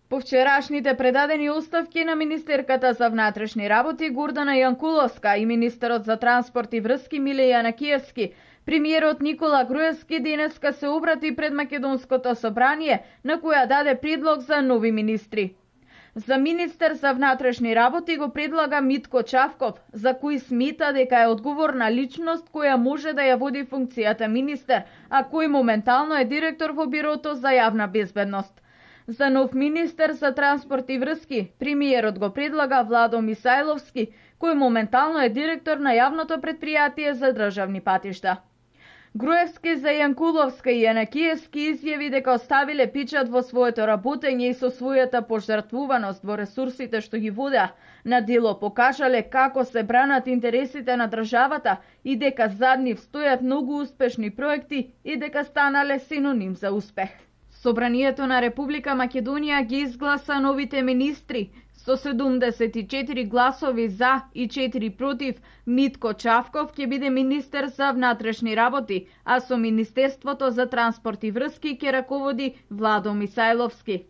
По вчерашните предадени оставки на министерката за внатрешни работи Гордана Јанкуловска и министерот за транспорт и врски Миле Јанакиевски, премиерот Никола Груевски денеска се обрати пред Македонското собрание, на која даде предлог за нови министри. За министер за внатрешни работи го предлага Митко Чавков, за кој смета дека е одговорна личност која може да ја води функцијата министер, а кој моментално е директор во Бирото за јавна безбедност. За нов министер за транспорт и врски, премиерот го предлага Владо Мисајловски, кој моментално е директор на јавното предпријатие за државни патишта. Груевски за Јанкуловска и Јанакиевски изјави дека оставиле печат во своето работење и со својата пожртвуваност во ресурсите што ги водеа на дело покажале како се бранат интересите на државата и дека зад нив стојат многу успешни проекти и дека станале синоним за успех. Собранието на Република Македонија ги изгласа новите министри. Со 74 гласови за и 4 против, Митко Чавков ќе биде министер за внатрешни работи, а со Министерството за транспорт и врски ќе раководи Владо Мисајловски.